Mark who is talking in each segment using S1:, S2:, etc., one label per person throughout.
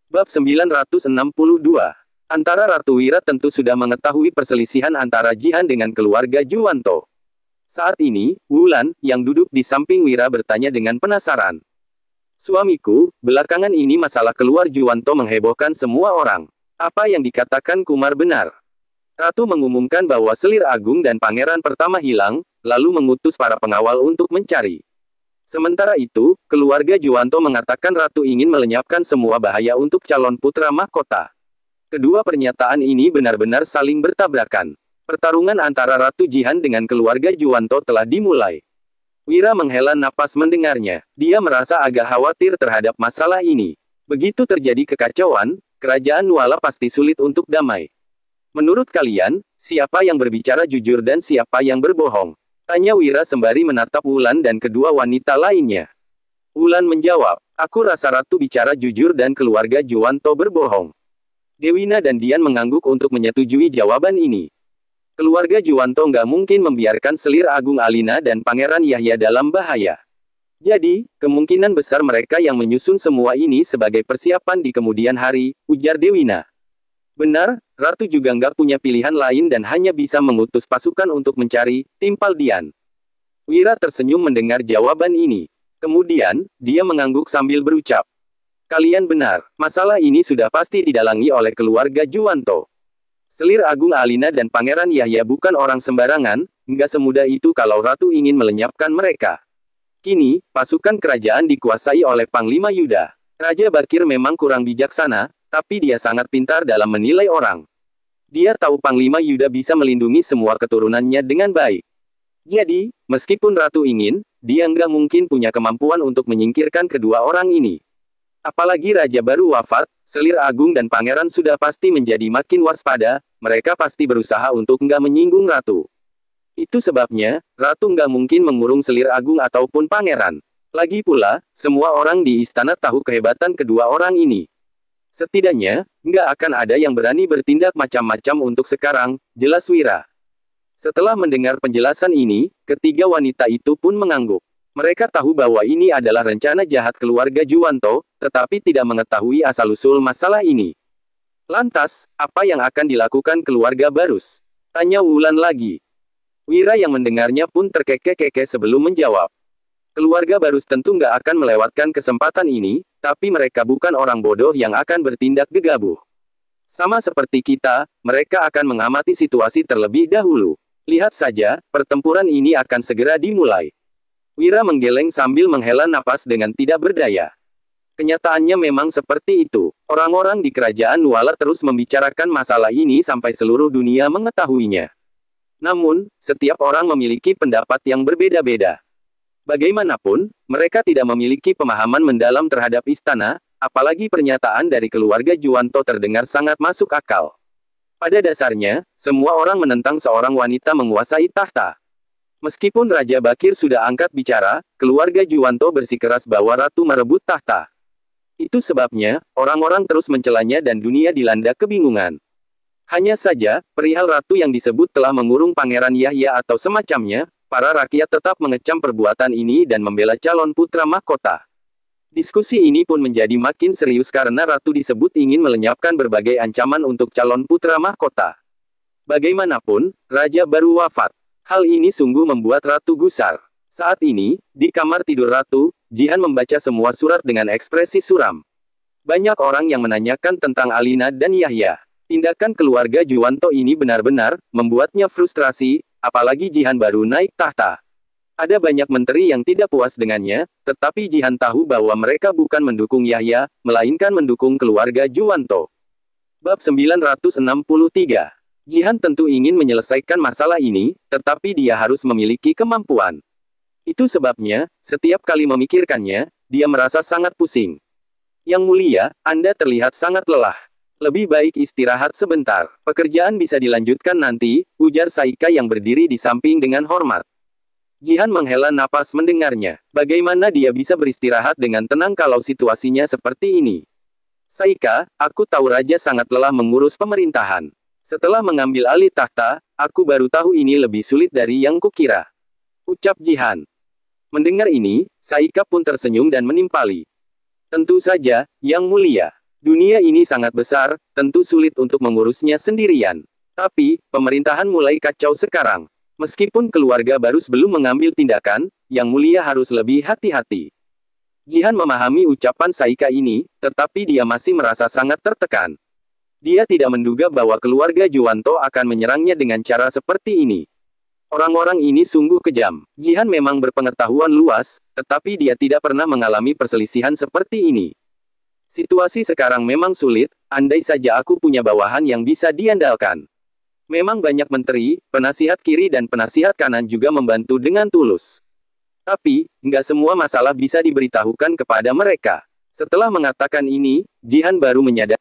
S1: Bab 962. Antara Ratu Wira tentu sudah mengetahui perselisihan antara Jihan dengan keluarga Juwanto. Saat ini, Wulan, yang duduk di samping Wira bertanya dengan penasaran. Suamiku, belakangan ini masalah keluar Juwanto menghebohkan semua orang. Apa yang dikatakan Kumar benar? Ratu mengumumkan bahwa Selir Agung dan Pangeran pertama hilang, lalu mengutus para pengawal untuk mencari. Sementara itu, keluarga Juwanto mengatakan Ratu ingin melenyapkan semua bahaya untuk calon putra mahkota. Kedua pernyataan ini benar-benar saling bertabrakan. Pertarungan antara Ratu Jihan dengan keluarga Juwanto telah dimulai. Wira menghela napas mendengarnya. Dia merasa agak khawatir terhadap masalah ini. Begitu terjadi kekacauan, kerajaan Nuala pasti sulit untuk damai. Menurut kalian, siapa yang berbicara jujur dan siapa yang berbohong? Tanya Wira sembari menatap Wulan dan kedua wanita lainnya. Wulan menjawab, aku rasa Ratu bicara jujur dan keluarga Juwanto berbohong. Dewina dan Dian mengangguk untuk menyetujui jawaban ini. Keluarga Juwanto nggak mungkin membiarkan Selir Agung Alina dan Pangeran Yahya dalam bahaya. Jadi, kemungkinan besar mereka yang menyusun semua ini sebagai persiapan di kemudian hari, ujar Dewina. Benar, Ratu juga nggak punya pilihan lain dan hanya bisa mengutus pasukan untuk mencari, timpal Dian. Wira tersenyum mendengar jawaban ini. Kemudian, dia mengangguk sambil berucap. Kalian benar, masalah ini sudah pasti didalangi oleh keluarga Juwanto. Selir Agung Alina dan Pangeran Yahya bukan orang sembarangan, nggak semudah itu kalau Ratu ingin melenyapkan mereka. Kini, pasukan kerajaan dikuasai oleh Panglima Yuda. Raja Bakir memang kurang bijaksana, tapi dia sangat pintar dalam menilai orang. Dia tahu Panglima Yuda bisa melindungi semua keturunannya dengan baik. Jadi, meskipun Ratu ingin, dia nggak mungkin punya kemampuan untuk menyingkirkan kedua orang ini. Apalagi Raja baru wafat, Selir Agung dan Pangeran sudah pasti menjadi makin waspada, mereka pasti berusaha untuk nggak menyinggung Ratu. Itu sebabnya, Ratu nggak mungkin mengurung Selir Agung ataupun Pangeran. Lagi pula, semua orang di istana tahu kehebatan kedua orang ini. Setidaknya, nggak akan ada yang berani bertindak macam-macam untuk sekarang, jelas Wira. Setelah mendengar penjelasan ini, ketiga wanita itu pun mengangguk. Mereka tahu bahwa ini adalah rencana jahat keluarga Juwanto, tetapi tidak mengetahui asal-usul masalah ini. Lantas, apa yang akan dilakukan keluarga Barus? Tanya Wulan lagi. Wira yang mendengarnya pun terkekeh-kekeh sebelum menjawab. Keluarga Barus tentu nggak akan melewatkan kesempatan ini, tapi mereka bukan orang bodoh yang akan bertindak gegabah. Sama seperti kita, mereka akan mengamati situasi terlebih dahulu. Lihat saja, pertempuran ini akan segera dimulai. Wira menggeleng sambil menghela napas dengan tidak berdaya. Kenyataannya memang seperti itu. Orang-orang di kerajaan Nuala terus membicarakan masalah ini sampai seluruh dunia mengetahuinya. Namun, setiap orang memiliki pendapat yang berbeda-beda. Bagaimanapun, mereka tidak memiliki pemahaman mendalam terhadap istana, apalagi pernyataan dari keluarga Juwanto terdengar sangat masuk akal. Pada dasarnya, semua orang menentang seorang wanita menguasai tahta. Meskipun Raja Bakir sudah angkat bicara, keluarga Juwanto bersikeras bahwa Ratu merebut tahta. Itu sebabnya, orang-orang terus mencelanya dan dunia dilanda kebingungan. Hanya saja, perihal Ratu yang disebut telah mengurung Pangeran Yahya atau semacamnya, para rakyat tetap mengecam perbuatan ini dan membela calon putra mahkota. Diskusi ini pun menjadi makin serius karena Ratu disebut ingin melenyapkan berbagai ancaman untuk calon putra mahkota. Bagaimanapun, Raja baru wafat. Hal ini sungguh membuat Ratu gusar. Saat ini, di kamar tidur Ratu, Jihan membaca semua surat dengan ekspresi suram. Banyak orang yang menanyakan tentang Alina dan Yahya. Tindakan keluarga Juwanto ini benar-benar membuatnya frustrasi, apalagi Jihan baru naik tahta. Ada banyak menteri yang tidak puas dengannya, tetapi Jihan tahu bahwa mereka bukan mendukung Yahya, melainkan mendukung keluarga Juwanto. Bab 963. Jihan tentu ingin menyelesaikan masalah ini, tetapi dia harus memiliki kemampuan. Itu sebabnya, setiap kali memikirkannya, dia merasa sangat pusing. Yang mulia, Anda terlihat sangat lelah. Lebih baik istirahat sebentar. Pekerjaan bisa dilanjutkan nanti, ujar Saika yang berdiri di samping dengan hormat. Jihan menghela napas mendengarnya. Bagaimana dia bisa beristirahat dengan tenang kalau situasinya seperti ini? Saika, aku tahu Raja sangat lelah mengurus pemerintahan. Setelah mengambil alih tahta, aku baru tahu ini lebih sulit dari yang kukira. Ucap Jihan. Mendengar ini, Saika pun tersenyum dan menimpali. Tentu saja, Yang Mulia. Dunia ini sangat besar, tentu sulit untuk mengurusnya sendirian. Tapi, pemerintahan mulai kacau sekarang. Meskipun keluarga Barus belum mengambil tindakan, Yang Mulia harus lebih hati-hati. Jihan memahami ucapan Saika ini, tetapi dia masih merasa sangat tertekan. Dia tidak menduga bahwa keluarga Juwanto akan menyerangnya dengan cara seperti ini. Orang-orang ini sungguh kejam. Jihan memang berpengetahuan luas, tetapi dia tidak pernah mengalami perselisihan seperti ini. Situasi sekarang memang sulit, andai saja aku punya bawahan yang bisa diandalkan. Memang banyak menteri, penasihat kiri dan penasihat kanan juga membantu dengan tulus. Tapi, nggak semua masalah bisa diberitahukan kepada mereka. Setelah mengatakan ini, Jihan baru menyadari.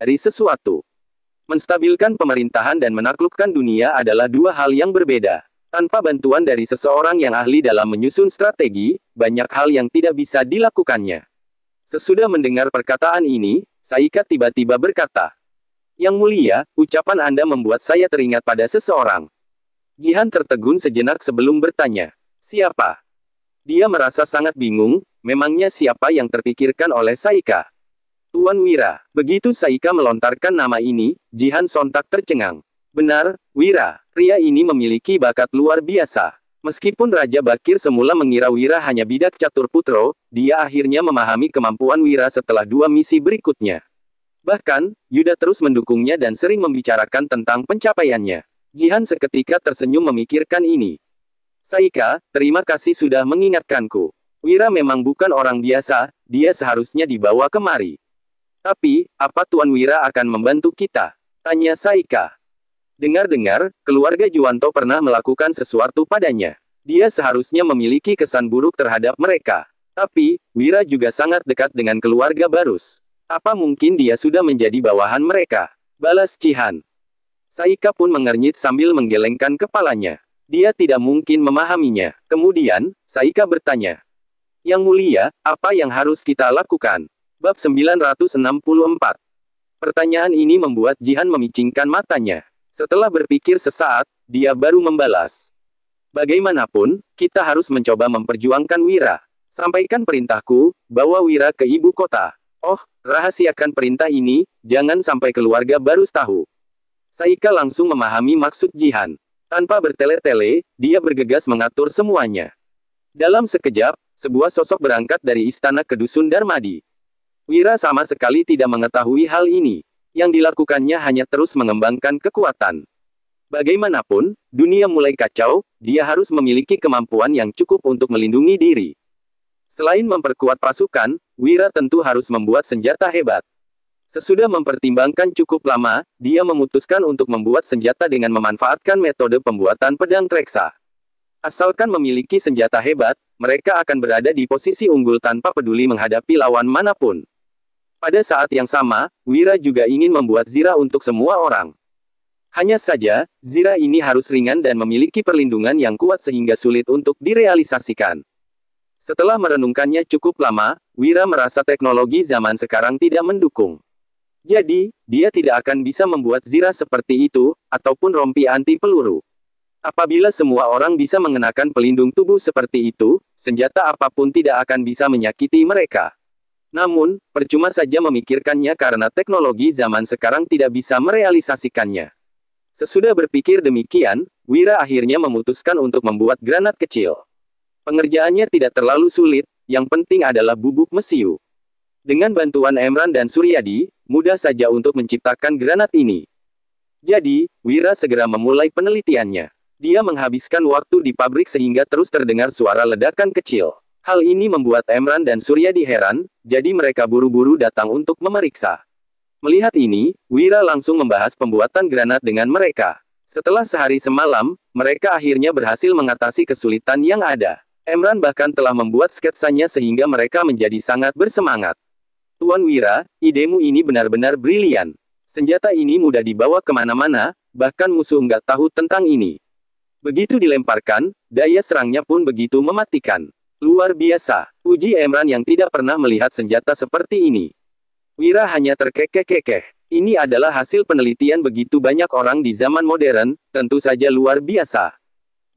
S1: Sesuatu. Menstabilkan pemerintahan dan menaklukkan dunia adalah dua hal yang berbeda. Tanpa bantuan dari seseorang yang ahli dalam menyusun strategi, banyak hal yang tidak bisa dilakukannya. Sesudah mendengar perkataan ini, Saika tiba-tiba berkata, "Yang Mulia, ucapan Anda membuat saya teringat pada seseorang." Jihan tertegun sejenak sebelum bertanya, "Siapa?" Dia merasa sangat bingung, memangnya siapa yang terpikirkan oleh Saika? Tuan Wira. Begitu Saika melontarkan nama ini, Jihan sontak tercengang. Benar, Wira. Pria ini memiliki bakat luar biasa. Meskipun Raja Bakir semula mengira Wira hanya bidak catur putro, dia akhirnya memahami kemampuan Wira setelah dua misi berikutnya. Bahkan, Yuda terus mendukungnya dan sering membicarakan tentang pencapaiannya. Jihan seketika tersenyum memikirkan ini. Saika, terima kasih sudah mengingatkanku. Wira memang bukan orang biasa, dia seharusnya dibawa kemari. Tapi, apa Tuan Wira akan membantu kita? Tanya Saika. Dengar-dengar, keluarga Juwanto pernah melakukan sesuatu padanya. Dia seharusnya memiliki kesan buruk terhadap mereka. Tapi, Wira juga sangat dekat dengan keluarga Barus. Apa mungkin dia sudah menjadi bawahan mereka? Balas Jihan. Saika pun mengernyit sambil menggelengkan kepalanya. Dia tidak mungkin memahaminya. Kemudian, Saika bertanya. Yang Mulia, apa yang harus kita lakukan? Bab 964. Pertanyaan ini membuat Jihan memicingkan matanya. Setelah berpikir sesaat, dia baru membalas. Bagaimanapun, kita harus mencoba memperjuangkan Wira. Sampaikan perintahku, bawa Wira ke ibu kota. Oh, rahasiakan perintah ini, jangan sampai keluarga Barus tahu. Saika langsung memahami maksud Jihan. Tanpa bertele-tele, dia bergegas mengatur semuanya. Dalam sekejap, sebuah sosok berangkat dari istana ke dusun Darmadi. Wira sama sekali tidak mengetahui hal ini. Yang dilakukannya hanya terus mengembangkan kekuatan. Bagaimanapun, dunia mulai kacau, dia harus memiliki kemampuan yang cukup untuk melindungi diri. Selain memperkuat pasukan, Wira tentu harus membuat senjata hebat. Sesudah mempertimbangkan cukup lama, dia memutuskan untuk membuat senjata dengan memanfaatkan metode pembuatan pedang Treksa. Asalkan memiliki senjata hebat, mereka akan berada di posisi unggul tanpa peduli menghadapi lawan manapun. Pada saat yang sama, Wira juga ingin membuat zirah untuk semua orang. Hanya saja, zirah ini harus ringan dan memiliki perlindungan yang kuat sehingga sulit untuk direalisasikan. Setelah merenungkannya cukup lama, Wira merasa teknologi zaman sekarang tidak mendukung. Jadi, dia tidak akan bisa membuat zirah seperti itu, ataupun rompi anti peluru. Apabila semua orang bisa mengenakan pelindung tubuh seperti itu, senjata apapun tidak akan bisa menyakiti mereka. Namun, percuma saja memikirkannya karena teknologi zaman sekarang tidak bisa merealisasikannya. Sesudah berpikir demikian, Wira akhirnya memutuskan untuk membuat granat kecil. Pengerjaannya tidak terlalu sulit, yang penting adalah bubuk mesiu. Dengan bantuan Emran dan Suryadi, mudah saja untuk menciptakan granat ini. Jadi, Wira segera memulai penelitiannya. Dia menghabiskan waktu di pabrik sehingga terus terdengar suara ledakan kecil. Hal ini membuat Emran dan Suryadi heran, jadi mereka buru-buru datang untuk memeriksa. Melihat ini, Wira langsung membahas pembuatan granat dengan mereka. Setelah sehari semalam, mereka akhirnya berhasil mengatasi kesulitan yang ada. Emran bahkan telah membuat sketsanya sehingga mereka menjadi sangat bersemangat. Tuan Wira, idemu ini benar-benar brilian. Senjata ini mudah dibawa kemana-mana, bahkan musuh nggak tahu tentang ini. Begitu dilemparkan, daya serangnya pun begitu mematikan. Luar biasa, uji Emran yang tidak pernah melihat senjata seperti ini. Wira hanya terkekeh-kekeh. Ini adalah hasil penelitian begitu banyak orang di zaman modern, tentu saja luar biasa.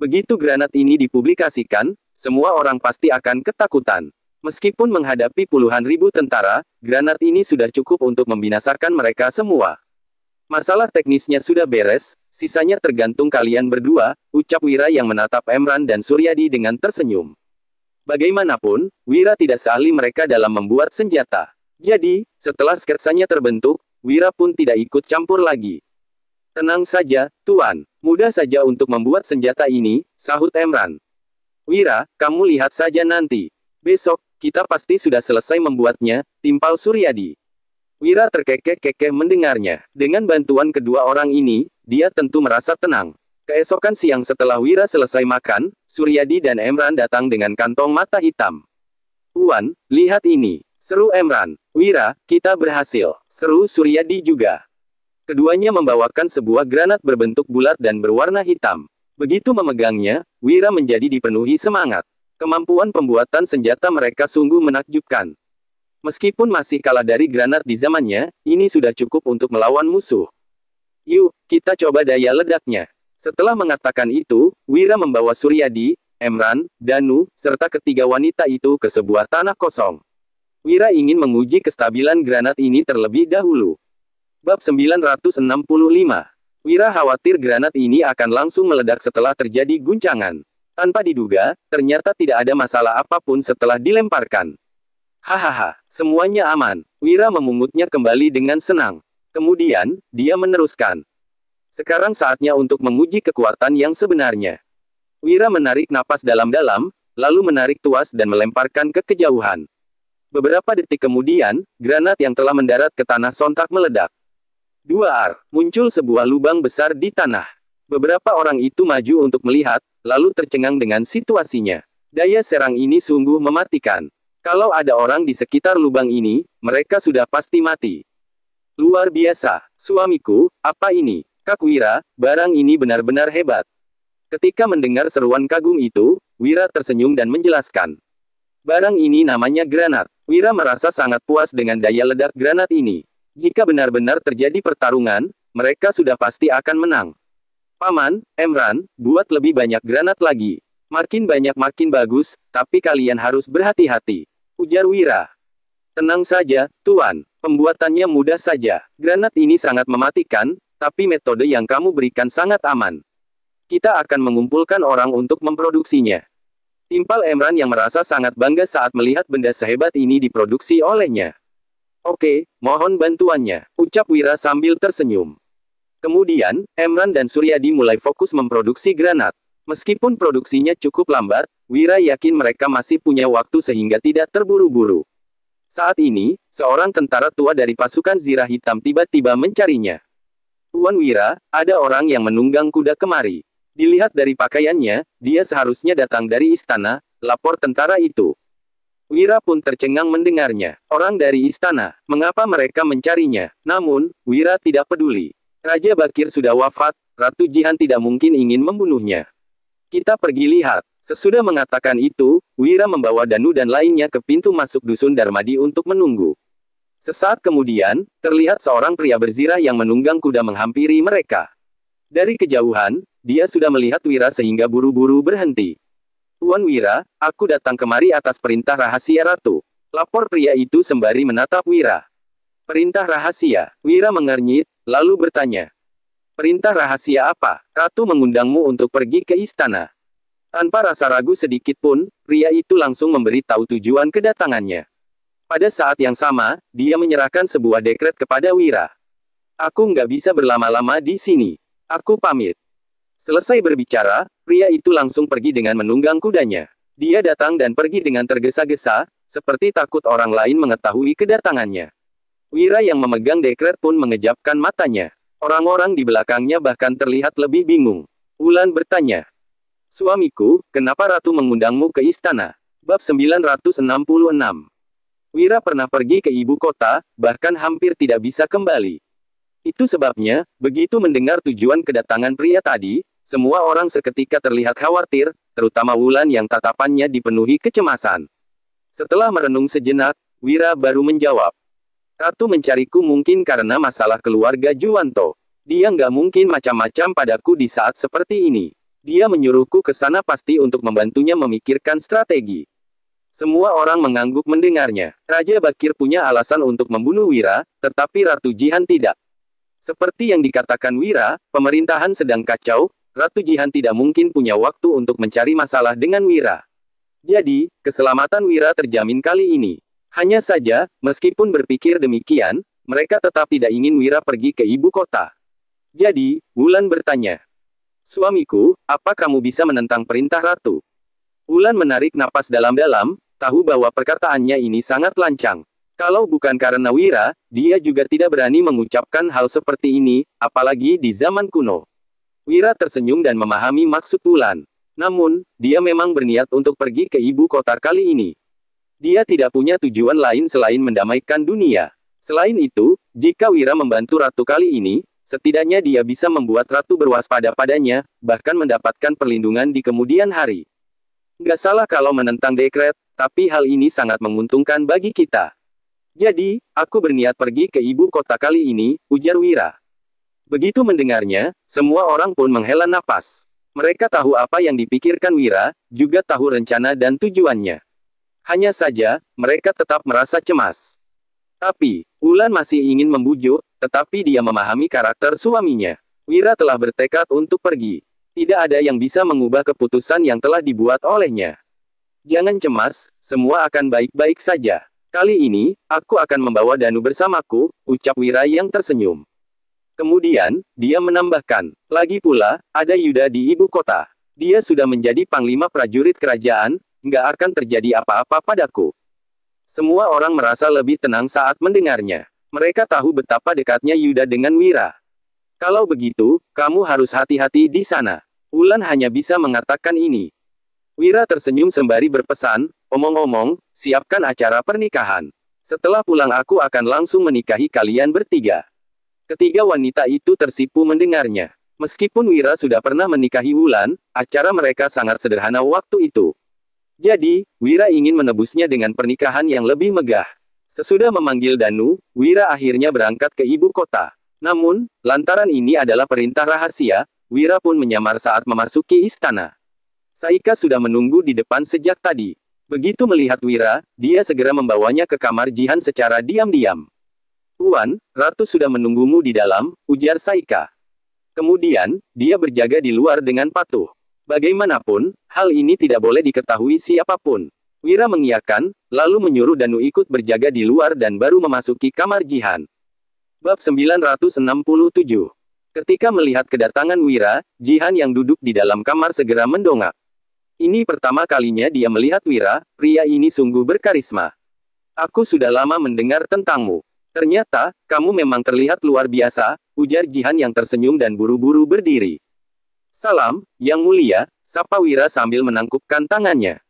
S1: Begitu granat ini dipublikasikan, semua orang pasti akan ketakutan. Meskipun menghadapi puluhan ribu tentara, granat ini sudah cukup untuk membinasakan mereka semua. Masalah teknisnya sudah beres, sisanya tergantung kalian berdua, ucap Wira yang menatap Emran dan Suryadi dengan tersenyum. Bagaimanapun, Wira tidak seahli mereka dalam membuat senjata. Jadi, setelah sketsanya terbentuk, Wira pun tidak ikut campur lagi. Tenang saja, Tuan. Mudah saja untuk membuat senjata ini, sahut Emran. Wira, kamu lihat saja nanti. Besok, kita pasti sudah selesai membuatnya, timpal Suryadi. Wira terkekeh-kekeh mendengarnya. Dengan bantuan kedua orang ini, dia tentu merasa tenang. Keesokan siang setelah Wira selesai makan, Suryadi dan Emran datang dengan kantong mata hitam. Tuan, lihat ini. Seru Emran. Wira, kita berhasil. Seru Suryadi juga. Keduanya membawakan sebuah granat berbentuk bulat dan berwarna hitam. Begitu memegangnya, Wira menjadi dipenuhi semangat. Kemampuan pembuatan senjata mereka sungguh menakjubkan. Meskipun masih kalah dari granat di zamannya, ini sudah cukup untuk melawan musuh. Yuk, kita coba daya ledaknya. Setelah mengatakan itu, Wira membawa Suryadi, Emran, Danu, serta ketiga wanita itu ke sebuah tanah kosong. Wira ingin menguji kestabilan granat ini terlebih dahulu. Bab 965. Wira khawatir granat ini akan langsung meledak setelah terjadi guncangan. Tanpa diduga, ternyata tidak ada masalah apapun setelah dilemparkan. Hahaha, semuanya aman. Wira memungutnya kembali dengan senang. Kemudian, dia meneruskan. Sekarang saatnya untuk menguji kekuatan yang sebenarnya. Wira menarik napas dalam-dalam, lalu menarik tuas dan melemparkan ke kejauhan. Beberapa detik kemudian, granat yang telah mendarat ke tanah sontak meledak. Muncul sebuah lubang besar di tanah. Beberapa orang itu maju untuk melihat, lalu tercengang dengan situasinya. Daya serang ini sungguh mematikan. Kalau ada orang di sekitar lubang ini, mereka sudah pasti mati. Luar biasa, suamiku, apa ini? Kak Wira, barang ini benar-benar hebat. Ketika mendengar seruan kagum itu, Wira tersenyum dan menjelaskan. Barang ini namanya granat. Wira merasa sangat puas dengan daya ledak granat ini. Jika benar-benar terjadi pertarungan, mereka sudah pasti akan menang. Paman, Emran, buat lebih banyak granat lagi. Makin banyak makin bagus, tapi kalian harus berhati-hati. Ujar Wira. Tenang saja, Tuan. Pembuatannya mudah saja. Granat ini sangat mematikan, tapi metode yang kamu berikan sangat aman. Kita akan mengumpulkan orang untuk memproduksinya. Timpal Emran yang merasa sangat bangga saat melihat benda sehebat ini diproduksi olehnya. Oke, mohon bantuannya, ucap Wira sambil tersenyum. Kemudian, Emran dan Suryadi mulai fokus memproduksi granat. Meskipun produksinya cukup lambat, Wira yakin mereka masih punya waktu sehingga tidak terburu-buru. Saat ini, seorang tentara tua dari pasukan Zirah Hitam tiba-tiba mencarinya. Tuan Wira, ada orang yang menunggang kuda kemari. Dilihat dari pakaiannya, dia seharusnya datang dari istana, lapor tentara itu. Wira pun tercengang mendengarnya. Orang dari istana, mengapa mereka mencarinya? Namun, Wira tidak peduli. Raja Bakir sudah wafat, Ratu Jihan tidak mungkin ingin membunuhnya. Kita pergi lihat. Sesudah mengatakan itu, Wira membawa Danu dan lainnya ke pintu masuk dusun Darmadi untuk menunggu. Sesaat kemudian, terlihat seorang pria berzirah yang menunggang kuda menghampiri mereka. Dari kejauhan, dia sudah melihat Wira sehingga buru-buru berhenti. Tuan Wira, aku datang kemari atas perintah rahasia Ratu. Lapor pria itu sembari menatap Wira. Perintah rahasia, Wira mengernyit, lalu bertanya. Perintah rahasia apa? Ratu mengundangmu untuk pergi ke istana. Tanpa rasa ragu sedikit pun, pria itu langsung memberitahu tujuan kedatangannya. Pada saat yang sama, dia menyerahkan sebuah dekret kepada Wira. Aku nggak bisa berlama-lama di sini. Aku pamit. Selesai berbicara, pria itu langsung pergi dengan menunggang kudanya. Dia datang dan pergi dengan tergesa-gesa, seperti takut orang lain mengetahui kedatangannya. Wira yang memegang dekret pun mengejapkan matanya. Orang-orang di belakangnya bahkan terlihat lebih bingung. Wulan bertanya, "Suamiku, kenapa Ratu mengundangmu ke istana?" Bab 966. Wira pernah pergi ke ibu kota, bahkan hampir tidak bisa kembali. Itu sebabnya, begitu mendengar tujuan kedatangan pria tadi, semua orang seketika terlihat khawatir, terutama Wulan yang tatapannya dipenuhi kecemasan. Setelah merenung sejenak, Wira baru menjawab, "Ratu mencariku mungkin karena masalah keluarga Juwanto. Dia nggak mungkin macam-macam padaku di saat seperti ini. Dia menyuruhku ke sana pasti untuk membantunya memikirkan strategi." Semua orang mengangguk mendengarnya. Raja Bakir punya alasan untuk membunuh Wira, tetapi Ratu Jihan tidak. Seperti yang dikatakan Wira, pemerintahan sedang kacau, Ratu Jihan tidak mungkin punya waktu untuk mencari masalah dengan Wira. Jadi, keselamatan Wira terjamin kali ini. Hanya saja, meskipun berpikir demikian, mereka tetap tidak ingin Wira pergi ke ibu kota. Jadi, Wulan bertanya, "Suamiku, apa kamu bisa menentang perintah Ratu?" Wulan menarik napas dalam-dalam, tahu bahwa perkataannya ini sangat lancang. Kalau bukan karena Wira, dia juga tidak berani mengucapkan hal seperti ini, apalagi di zaman kuno. Wira tersenyum dan memahami maksud Wulan. Namun, dia memang berniat untuk pergi ke ibu kota kali ini. Dia tidak punya tujuan lain selain mendamaikan dunia. Selain itu, jika Wira membantu Ratu kali ini, setidaknya dia bisa membuat Ratu berwaspada padanya, bahkan mendapatkan perlindungan di kemudian hari. Nggak salah kalau menentang dekret, tapi hal ini sangat menguntungkan bagi kita. Jadi, aku berniat pergi ke ibu kota kali ini, ujar Wira. Begitu mendengarnya, semua orang pun menghela napas. Mereka tahu apa yang dipikirkan Wira, juga tahu rencana dan tujuannya. Hanya saja, mereka tetap merasa cemas. Tapi, Wulan masih ingin membujuk, tetapi dia memahami karakter suaminya. Wira telah bertekad untuk pergi. Tidak ada yang bisa mengubah keputusan yang telah dibuat olehnya. "Jangan cemas, semua akan baik-baik saja. Kali ini, aku akan membawa Danu bersamaku," ucap Wira yang tersenyum. Kemudian, dia menambahkan, "Lagi pula, ada Yuda di ibu kota. Dia sudah menjadi panglima prajurit kerajaan, nggak akan terjadi apa-apa padaku." Semua orang merasa lebih tenang saat mendengarnya. Mereka tahu betapa dekatnya Yuda dengan Wira. "Kalau begitu, kamu harus hati-hati di sana." Wulan hanya bisa mengatakan ini. Wira tersenyum sembari berpesan, "Omong-omong, siapkan acara pernikahan. Setelah pulang aku akan langsung menikahi kalian bertiga." Ketiga wanita itu tersipu mendengarnya. Meskipun Wira sudah pernah menikahi Wulan, acara mereka sangat sederhana waktu itu. Jadi, Wira ingin menebusnya dengan pernikahan yang lebih megah. Sesudah memanggil Danu, Wira akhirnya berangkat ke ibu kota. Namun, lantaran ini adalah perintah rahasia, Wira pun menyamar saat memasuki istana. Saika sudah menunggu di depan sejak tadi. Begitu melihat Wira, dia segera membawanya ke kamar Jihan secara diam-diam. "Tuan, Ratu sudah menunggumu di dalam," ujar Saika. Kemudian, dia berjaga di luar dengan patuh. Bagaimanapun, hal ini tidak boleh diketahui siapapun. Wira mengiyakan, lalu menyuruh Danu ikut berjaga di luar dan baru memasuki kamar Jihan. Bab 967. Ketika melihat kedatangan Wira, Jihan yang duduk di dalam kamar segera mendongak. Ini pertama kalinya dia melihat Wira, pria ini sungguh berkarisma. "Aku sudah lama mendengar tentangmu. Ternyata, kamu memang terlihat luar biasa," ujar Jihan yang tersenyum dan buru-buru berdiri. "Salam, Yang Mulia," sapa Wira sambil menangkupkan tangannya.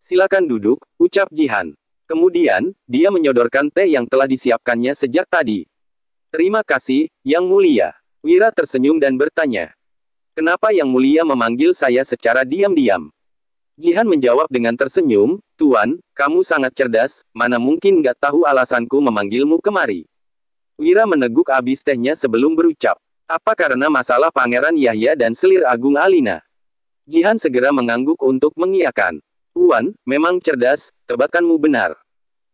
S1: "Silakan duduk," ucap Jihan. Kemudian, dia menyodorkan teh yang telah disiapkannya sejak tadi. "Terima kasih, Yang Mulia." Wira tersenyum dan bertanya, "Kenapa Yang Mulia memanggil saya secara diam-diam?" Jihan menjawab dengan tersenyum, "Tuan, kamu sangat cerdas, mana mungkin nggak tahu alasanku memanggilmu kemari." Wira meneguk habis tehnya sebelum berucap, "Apa karena masalah Pangeran Yahya dan selir Agung Alina?" Jihan segera mengangguk untuk mengiyakan. "Tuan, memang cerdas, tebakanmu benar."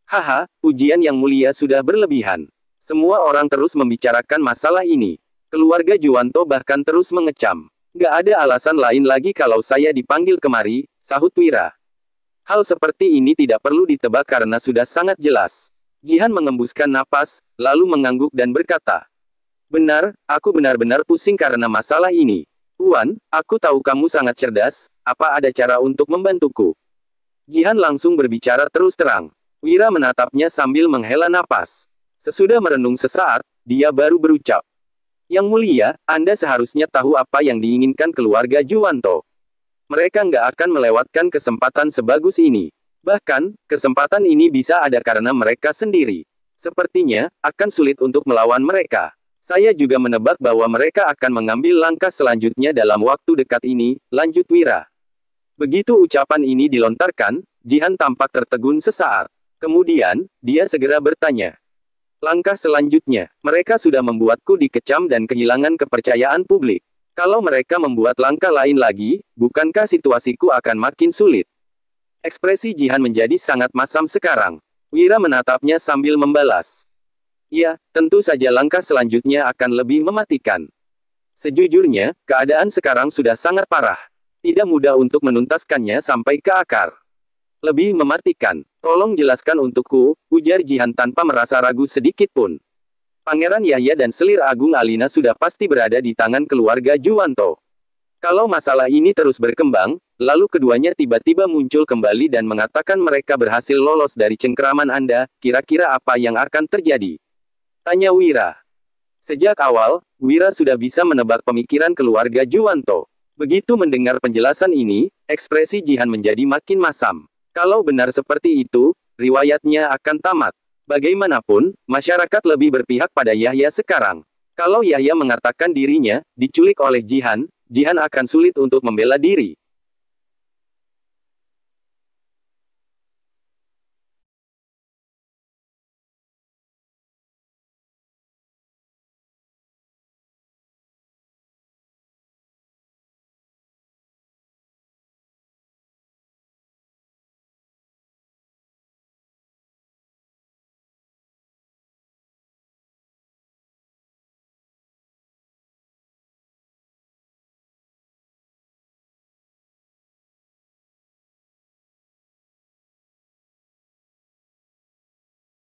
S1: "Haha, pujian Yang Mulia sudah berlebihan." Semua orang terus membicarakan masalah ini. Keluarga Juwanto bahkan terus mengecam. "Gak ada alasan lain lagi kalau saya dipanggil kemari," sahut Wira. "Hal seperti ini tidak perlu ditebak karena sudah sangat jelas." Jihan mengembuskan napas, lalu mengangguk dan berkata, "Benar, aku benar-benar pusing karena masalah ini. Tuan, aku tahu kamu sangat cerdas, apa ada cara untuk membantuku?" Jihan langsung berbicara terus terang. Wira menatapnya sambil menghela napas. Sesudah merenung sesaat, dia baru berucap, Yang mulia, Anda seharusnya tahu apa yang diinginkan keluarga Juwanto. Mereka nggak akan melewatkan kesempatan sebagus ini. Bahkan, kesempatan ini bisa ada karena mereka sendiri. Sepertinya, akan sulit untuk melawan mereka. Saya juga menebak bahwa mereka akan mengambil langkah selanjutnya dalam waktu dekat ini, lanjut Wira. Begitu ucapan ini dilontarkan, Jihan tampak tertegun sesaat. Kemudian, dia segera bertanya. Langkah selanjutnya, mereka sudah membuatku dikecam dan kehilangan kepercayaan publik. Kalau mereka membuat langkah lain lagi, bukankah situasiku akan makin sulit? Ekspresi Jihan menjadi sangat masam sekarang. Wira menatapnya sambil membalas. Ya, tentu saja langkah selanjutnya akan lebih mematikan. Sejujurnya, keadaan sekarang sudah sangat parah. Tidak mudah untuk menuntaskannya sampai ke akar. Lebih mematikan. Tolong jelaskan untukku, ujar Jihan tanpa merasa ragu sedikit pun. Pangeran Yahya dan Selir Agung Alina sudah pasti berada di tangan keluarga Juwanto. Kalau masalah ini terus berkembang, lalu keduanya tiba-tiba muncul kembali dan mengatakan mereka berhasil lolos dari cengkeraman Anda, kira-kira apa yang akan terjadi? Tanya Wira. Sejak awal, Wira sudah bisa menebak pemikiran keluarga Juwanto. Begitu mendengar penjelasan ini, ekspresi Jihan menjadi makin masam. Kalau benar seperti itu, riwayatnya akan tamat. Bagaimanapun, masyarakat lebih berpihak pada Yahya sekarang. Kalau Yahya mengatakan dirinya diculik oleh Jihan, Jihan akan sulit untuk membela diri.